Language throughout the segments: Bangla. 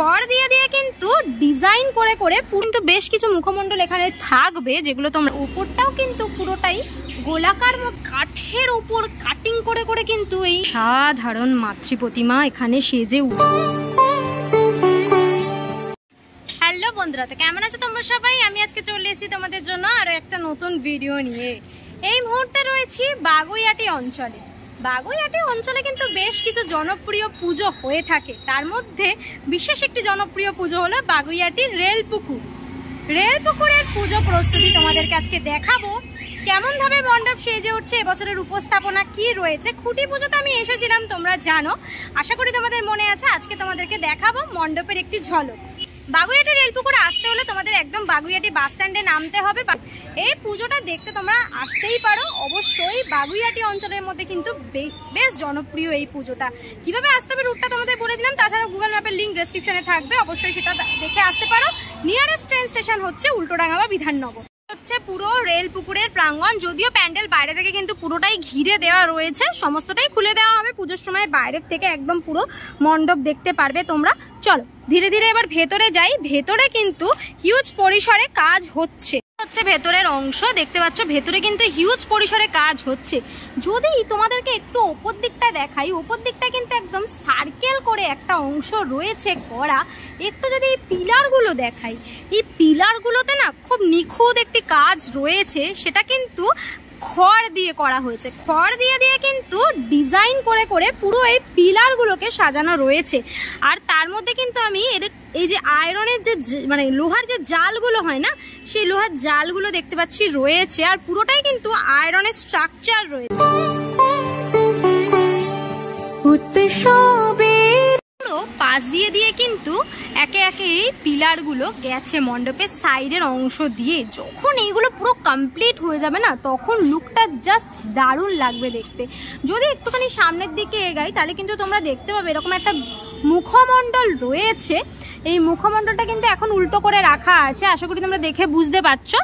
খড় দিয়ে দিয়ে কিন্তু ডিজাইন করে করে কিন্তু বেশ কিছু মুখমণ্ডল এখানে থাকবে, যেগুলো তোমরা উপরটাও কিন্তু পুরোটাই গোলাকার কাঠের উপর কাটিং করে করে কিন্তু এই সাধারণ মাতৃ প্রতিমা এখানে সেজে উঠবে। হ্যালো বন্ধুরা, তো কেমন আছো তোমরা সবাই? আমি আজকে চলে এসেছি তোমাদের জন্য আরো একটা নতুন ভিডিও নিয়ে। এই মুহূর্তে রয়েছি বাগুইআটি অঞ্চলে। বাগুইআটি অঞ্চলে কিন্তু বেশ কিছু জনপ্রিয় পুজো হয়ে থাকে, তার মধ্যে বিশেষ একটি জনপ্রিয় পুজো হলো বাগুইআটি রেলপুকুর। রেলপুকুরের পুজো প্রস্তুতি তোমাদেরকে আজকে দেখাবো, কেমন ভাবে মণ্ডপ সেজে উঠছে, এবছরের উপস্থাপনা কি রয়েছে। খুঁটি পুজোতে আমি এসেছিলাম, তোমরা জানো, আশা করি তোমাদের মনে আছে। আজকে তোমাদেরকে দেখাবো মণ্ডপের একটি ঝলক। বাগুইআটি রেলপুকুরে আসতে হলে তোমাদের একদম বাগুইআটি বাস স্ট্যান্ডে নামতে হবে। এই পুজোটা দেখতে তোমরা আসতেই পারো। অবশ্যই বাগুইআটি অঞ্চলের মধ্যে কিন্তু বেশ জনপ্রিয় এই পুজোটা। কিভাবে আসতে হবে রুটটা তোমাদের বলে দিলাম, তাছাড়া গুগল ম্যাপের লিঙ্ক ডেসক্রিপশনে থাকবে, অবশ্যই সেটা দেখে আসতে পারো। নিয়ারেস্ট ট্রেন স্টেশন হচ্ছে উল্টোডাঙ্গা বা বিধাননগর। হচ্ছে পুরো রেলপুকুরের প্রাঙ্গণ, যদিও প্যান্ডেল বাইরে থেকে কিন্তু পুরোটাই ঘিরে দেওয়া রয়েছে, সমস্তটাই খুলে দেওয়া হবে পুজোর সময়। বাইরের থেকে একদম পুরো মণ্ডপ দেখতে পারবে তোমরা। চলো ধীরে ধীরে এবার ভেতরে যাই। ভেতরে কিন্তু হিউজ পরিসরে কাজ হচ্ছে ভেতরের অংশ দেখতে পাচ্ছ, ভেতরে কিন্তু হিউজ পরিসরে কাজ হচ্ছে। যদি তোমাদেরকে একটু ওপর দিকটা দেখাই, ওপর দিকটা কিন্তু একদম সার্কেল করে একটা অংশ রয়েছে করা। একটু যদি এই পিলারগুলো দেখাই, এই পিলারগুলোতে না খুব নিখুঁত একটি কাজ রয়েছে, সেটা কিন্তু খড় দিয়ে করা হয়েছে। খড় দিয়ে দিয়ে কিন্তু ডিজাইন করে করে পুরো এই পিলারগুলোকে সাজানো রয়েছে। আর তার মধ্যে কিন্তু আমি এই যে আয়রনের যে মানে লোহার যে জালগুলো হয় না, সেই লোহার জালগুলো দেখতে পাচ্ছি রয়েছে। আর পুরোটাই কিন্তু আয়রনের স্ট্রাকচার রয়েছে। পাশ দিয়ে দিয়ে কিন্তু একে একে এই পিলারগুলো গেছে মণ্ডপের সাইডের অংশ দিয়ে। যখন এইগুলো পুরো কমপ্লিট হয়ে যাবে না, তখন লুকটা জাস্ট দারুণ লাগবে দেখতে। যদি একটুখানি সামনের দিকে এগাই, তাহলে কিন্তু তোমরা দেখতে পাবে এরকম একটা মুখমণ্ডল রয়েছে। এই মুখমণ্ডলটা কিন্তু এখন উল্টো করে রাখা আছে, আশা করি তোমরা দেখে বুঝতে পারছো।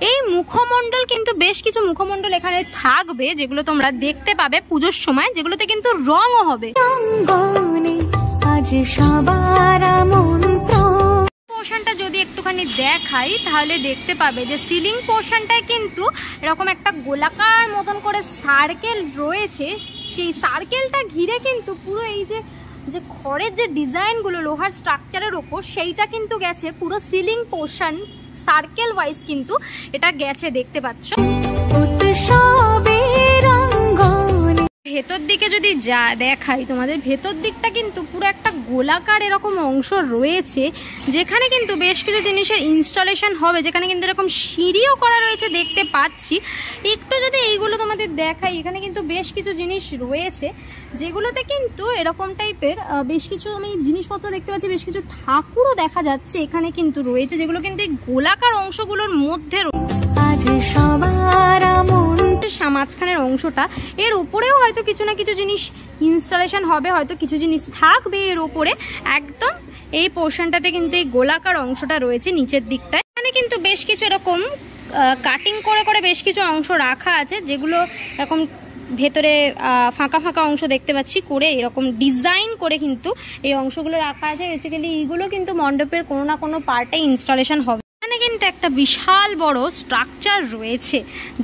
এই মুখমণ্ডল কিন্তু বেশ কিছু মুখমণ্ডল এখানে থাকবে, যেগুলো তোমরা দেখতে পাবে পুজোর সময়, যেগুলোতে কিন্তু রঙও হবে। পোর্শনটা যদি একটুখানি দেখাই, তাহলে দেখতে পাবে যে সিলিং পোর্শনটায় কিন্তু এরকম একটা গোলাকার মতন করে সার্কেল রয়েছে। সেই সার্কেলটা ঘিরে কিন্তু পুরো এই যে খড়ের যে ডিজাইনগুলো লোহার স্ট্রাকচারের ওপর, সেইটা কিন্তু গেছে পুরো সিলিং পোর্শন সার্কেল ওয়াইজ কিন্তু এটা গেছে, দেখতে পাচ্ছ। ভেতর দিকে যদি যা দেখাই তোমাদের, ভেতর দিকটা কিন্তু পুরো একটা গোলাকার এরকম অংশ রয়েছে, যেখানে কিন্তু বেশ কিছু জিনিসের ইনস্টলেশন হবে, যেখানে কিন্তু এরকম সিঁড়িও করা রয়েছে দেখতে পাচ্ছি। একটু যদি এইগুলো তোমাদের দেখাই, এখানে কিন্তু বেশ কিছু জিনিস রয়েছে, যেগুলোতে কিন্তু এরকম টাইপের বেশ কিছু আমি জিনিসপত্র দেখতে পাচ্ছি। বেশ কিছু ঠাকুরও দেখা যাচ্ছে এখানে কিন্তু রয়েছে, যেগুলো কিন্তু এই গোলাকার অংশগুলোর মধ্যে মাঝখানের অংশটা, এর উপরেও হয়তো কিছু না কিছু জিনিস ইনস্টলেশন হবে, হয়তো কিছু জিনিস থাকবে এর উপরে। একদম এই পোর্শনটাতে কিন্তু এই গোলাকার অংশটা রয়েছে নিচের দিকটায়। এখানে কিন্তু বেশ কিছু এরকম কাটিং করে করে বেশ কিছু অংশ রাখা আছে, যেগুলো এরকম ভেতরে ফাঁকা ফাঁকা অংশ দেখতে পাচ্ছি করে এরকম ডিজাইন করে কিন্তু এই অংশগুলো রাখা আছে। বেসিক্যালি এইগুলো কিন্তু মণ্ডপের কোনো না কোনো পার্টে ইনস্টলেশন হবে। এখানে কিন্তু একটা বিশাল বড় স্ট্রাকচার রয়েছে,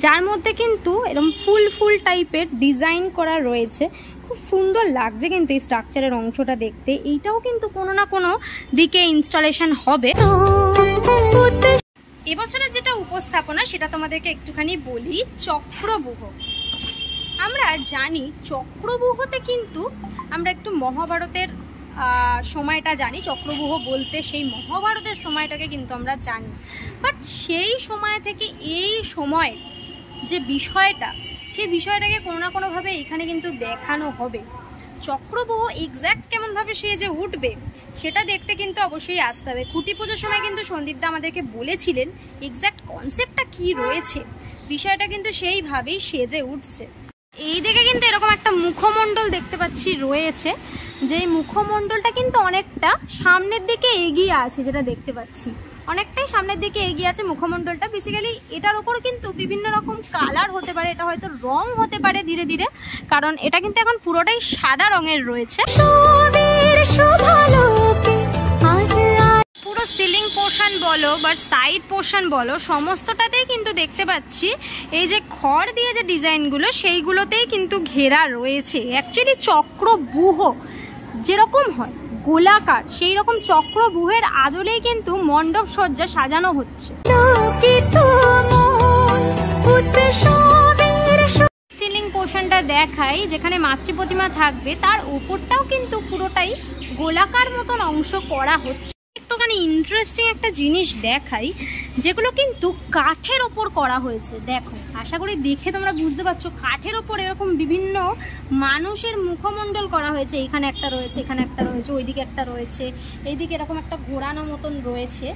যার মধ্যে কিন্তু এরকম ফুল টাইপের ডিজাইন করা রয়েছে। খুব সুন্দর লাগছে কিন্তু এই স্ট্রাকচারের অংশটা দেখতে। এইটাও কিন্তু কোনো না কোনো দিকে ইনস্টলেশন হবে। এবছরের যেটা উপস্থাপনা, সেটা তোমাদেরকে একটুখানি বলি। চক্রব্যূহ, আমরা জানি চক্রব্যূহতে কিন্তু আমরা একটু মহাভারতের সময়টা জানি। চক্রব্যূহ বলতে সেই মহাভারতের সময়টাকে কিন্তু আমরা জানি। বাট সেই সময় থেকে এই সময় যে বিষয়টা, সেই বিষয়টাকে কোনো না কোনোভাবে এখানে কিন্তু দেখানো হবে। চক্রব্যূহ এক্স্যাক্ট কেমনভাবে সে যে উঠবে, সেটা দেখতে কিন্তু অবশ্যই আসতে হবে। খুঁটি পুজোর সময় কিন্তু সন্দীপদা আমাদেরকে বলেছিলেন এক্স্যাক্ট কনসেপ্টটা কি রয়েছে, বিষয়টা কিন্তু সেইভাবেই সেজে উঠছে। এই দিকে কিন্তু এরকম একটা মুখমণ্ডল দেখতে পাচ্ছি রয়েছে, যেই মুখমণ্ডলটা কিন্তু অনেকটা সামনের দিকে এগিয়ে আছে, যেটা দেখতে পাচ্ছি অনেকটাই সামনের দিকে এগিয়ে আছে মুখমণ্ডলটা। বেসিক্যালি এটার উপর কিন্তু বিভিন্ন রকম কালার হতে পারে, এটা হয়তো রং হতে পারে ধীরে ধীরে, কারণ এটা কিন্তু এখন পুরোটাই সাদা রঙের রয়েছে। বলো বা সাইড পোর্শন বলো, সমস্তটাতেই কিন্তু দেখতে পাচ্ছি এই যে খড় দিয়ে যে ডিজাইনগুলো সেইগুলোতেই কিন্তু ঘেরা রয়েছে। অ্যাকচুয়ালি চক্রব্যূহ যেরকম হয় গোলাকার, সেই রকম চক্রব্যূহের আদলেই কিন্তু মণ্ডপ সজ্জা সাজানো হচ্ছে। সিলিং পোর্শনটা দেখাই, যেখানে মাতৃ প্রতিমা থাকবে তার উপরটাও কিন্তু পুরোটাই গোলাকার মতন অংশ করা হচ্ছে। একটুখানি ইন্টারেস্টিং একটা জিনিস দেখাই, যেগুলো কিন্তু কাঠের ওপর করা হয়েছে। দেখো, আশা করি দেখে তোমরা বুঝতে পারছো, কাঠের ওপর এরকম বিভিন্ন মানুষের মুখমণ্ডল করা হয়েছে। এখানে একটা রয়েছে, এখানে একটা রয়েছে, ওইদিকে একটা রয়েছে, এইদিকে এরকম একটা ঘোরানো মতন রয়েছে।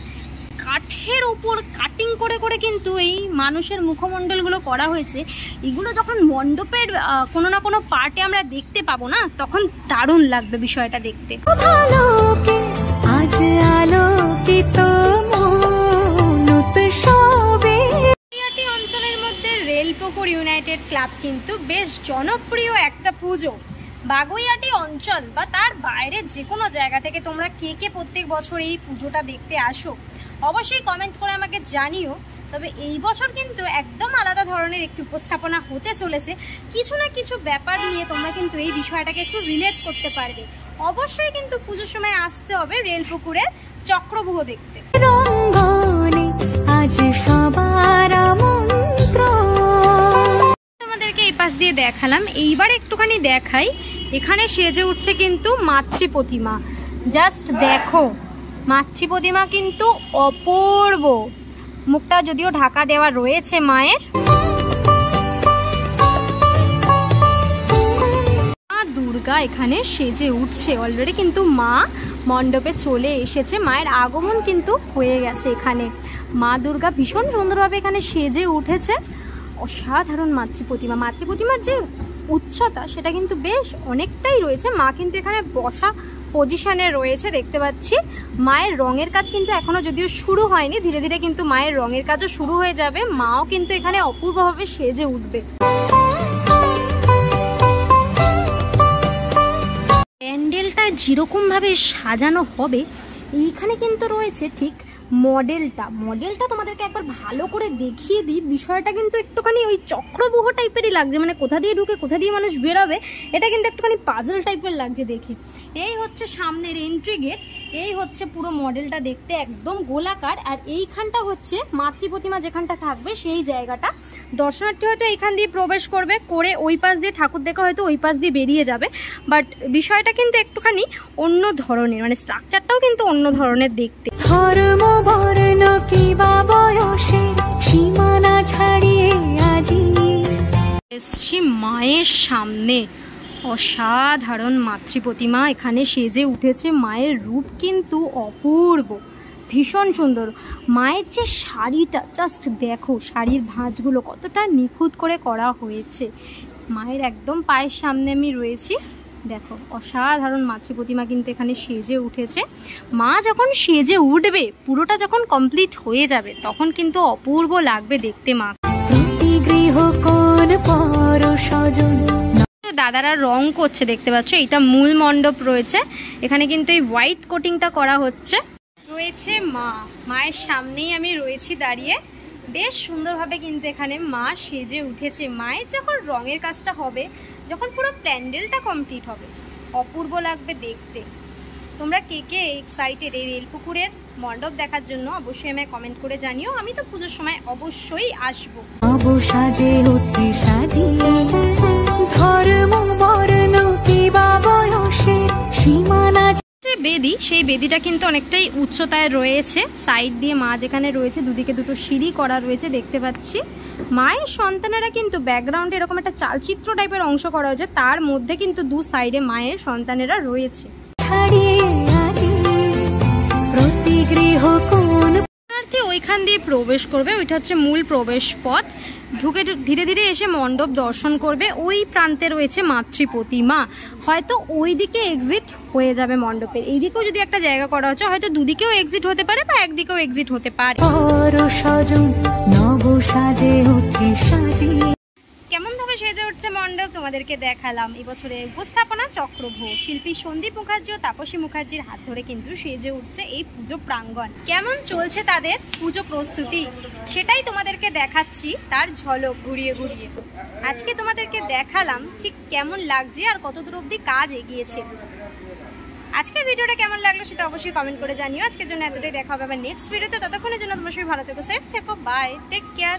কাঠের ওপর কাটিং করে করে কিন্তু এই মানুষের মুখমণ্ডলগুলো করা হয়েছে। এগুলো যখন মণ্ডপের কোনো না কোনো পার্টে আমরা দেখতে পাবো না, তখন দারুণ লাগবে বিষয়টা দেখতে। অঞ্চলের মধ্যে রেলপুকুর ইউনাইটেড ক্লাব কিন্তু বেশ জনপ্রিয় একটা পুজো। বাগুইআটি অঞ্চল বা তার বাইরের যে কোনো জায়গা থেকে তোমরা কে কে প্রত্যেক বছর এই পুজোটা দেখতে আসো, অবশ্যই কমেন্ট করে আমাকে জানিও। তবে এই বছর কিন্তু একদম আলাদা ধরনের একটি উপস্থাপনা হতে চলেছে। কিছু না কিছু ব্যাপার নিয়ে তোমরা কিন্তু এই বিষয়টাকে একটু রিলেট করতে পারবে। অবশ্যই কিন্তু পুজোর সময় আসতে হবে রেলপুকুরের চক্রব্যূহ দেখতে। তোমাদেরকে এই পাশ দিয়ে দেখালাম, এইবার একটুখানি দেখাই। এখানে সেজে উঠছে কিন্তু মাতৃ প্রতিমা। জাস্ট দেখো, মাতৃ প্রতিমা কিন্তু অপূর্ব। মুখটা যদিও ঢাকা দেওয়া রয়েছে মায়ের। মা দুর্গা এখানে সেজে উঠছে অলরেডি, কিন্তু মা মণ্ডপে চলে এসেছে। মায়ের আগমন কিন্তু হয়ে গেছে এখানে। মা দুর্গা ভীষণ সুন্দরভাবে এখানে সেজে উঠেছে। অসাধারণ মাতৃ প্রতিমা। মাতৃ প্রতিমার যে উচ্চতা সেটা কিন্তু বেশ অনেকটাই রয়েছে। মা কিন্তু এখানে বসা পজিশনে রয়েছে দেখতে পাচ্ছি। মায়ের রঙের কাজ কিন্তু এখনো যদিও শুরু হয়নি, ধীরে ধীরে কিন্তু মায়ের রঙের কাজও শুরু হয়ে যাবে। মাও কিন্তু এখানে অপূর্বভাবে সেজে উঠবে। প্যান্ডেলটা যেরকম ভাবে সাজানো হবে, এইখানে কিন্তু রয়েছে ঠিক মডেলটা তোমাদেরকে একবার ভালো করে দেখিয়ে দিই। বিষয়টা কিন্তু একটুখানি ওই চক্রব্যূহ টাইপেরই লাগছে, মানে কোথা দিয়ে ঢুকে কোথা দিয়ে মানুষ বেরোবে, এটা কিন্তু একটুখানি পাজল টাইপের লাগছে দেখে। এই হচ্ছে সামনের এন্ট্রি গেট, এই হচ্ছে পুরো মডেলটা দেখতে একদম গোলাকার। আর এইখানটা হচ্ছে মাতৃ প্রতিমা যেখানটা থাকবে সেই জায়গাটা। দর্শনার্থী হয়তো এইখান দিয়ে প্রবেশ করবে, করে ওই পাশ দিয়ে ঠাকুর দেখা হয়তো ওই পাশ দিয়ে বেরিয়ে যাবে। বাট বিষয়টা কিন্তু একটুখানি অন্য ধরনের, মানে স্ট্রাকচারটাও কিন্তু অন্য ধরনের দেখতে। ধর্ম বর্ণ কিবা বয়সের সীমানা ছাড়িয়ে আজি এসছি মায়ের সামনে। অসাধারণ মাতৃ প্রতিমা এখানে সেজে উঠেছে। মায়ের রূপ কিন্তু অপূর্ব, ভীষণ সুন্দর। মায়ের যে শাড়িটা জাস্ট দেখো, শাড়ির ভাঁজগুলো কতটা নিখুঁত করে করা হয়েছে। মায়ের একদম পায়ের সামনে আমি রয়েছি, দেখো অসাধারণ মাতৃ প্রতিমা কিন্তু এখানে সেজে উঠেছে। মা যখন সেজে উঠবে, পুরোটা যখন কমপ্লিট হয়ে যাবে, তখন কিন্তু অপূর্ব লাগবে দেখতে মা। দাদারা রং করছে দেখতে পাচ্ছ, এটা মূল মণ্ডপ রয়েছে। এখানে কিন্তু এই হোয়াইট কোটিংটা করা হচ্ছে। রয়েছে মায়ের সামনেই আমি রয়েছি দাঁড়িয়ে। বেশ সুন্দরভাবে কিন্তু এখানে মা সেজে উঠেছে। মায়ের যখন রঙের কাজটা হবে, যখন পুরো প্যান্ডেলটা কমপ্লিট হবে, অপূর্ব লাগবে দেখতে। তোমরা কে কে এক্সাইটেড এই রেলপুকুরের মণ্ডপ দেখার জন্য অবশ্যই আমায় কমেন্ট করে জানিও। আমি তো পুজোর সময় অবশ্যই আসবো। বেদি, সেই বেদিটা কিন্তু অনেকটাই উচ্চতায় রয়েছে। সাইড দিয়ে মা যেখানে রয়েছে, দুদিকে দুটো সিঁড়ি করা রয়েছে দেখতে পাচ্ছি। মায়ের সন্তানেরা কিন্তু ব্যাকগ্রাউন্ডে এরকম একটা চালচিত্র টাইপের অংশ করা হয়েছে, তার মধ্যে কিন্তু দু সাইডে মায়ের সন্তানেরা রয়েছে। ওইখান দিয়ে প্রবেশ করবে, ওইটা হচ্ছে মূল প্রবেশ পথ। ঢুকে ধীরে ধীরে এসে মণ্ডপ দর্শন করবে। ওই প্রান্তে রয়েছে মাতৃ প্রতিমা। হয়তো ওই দিকে এক্সিট হয়ে যাবে মণ্ডপের, এইদিকেও যদি একটা জায়গা করা হচ্ছে, হয়তো দুদিকেও এক্সিট হতে পারে বা একদিকেও এক্সিট হতে পারে। কেমন ভাবে সেজে উঠছে মণ্ডপ তোমাদেরকে দেখালাম। এবছরে উপস্থাপনা চক্রভোগ, শিল্পী সন্দীপ মুখার্জি ও তাপসী মুখার্জির হাত ধরে কিন্তু সেজে উঠছে এই পুজো প্রাঙ্গণ। কেমন চলছে তাদের পুজো প্রস্তুতি সেটাই তোমাদেরকে দেখাচ্ছি, তার ঝলক ঘুরিয়ে ঘুরিয়ে। আজকে তোমাদেরকে দেখালাম ঠিক কেমন লাগছে আর কত দূর অবধি কাজ এগিয়েছে। আজকের ভিডিওটা কেমন লাগলো সেটা অবশ্যই কমেন্ট করে জানিও। আজকের জন্য এতটাই, দেখা হবে আবার নেক্সট ভিডিওতে। ততক্ষণের জন্য তোমরা সবাই ভালো থেকো, সেফ থেকো, বাই, টেক কেয়ার।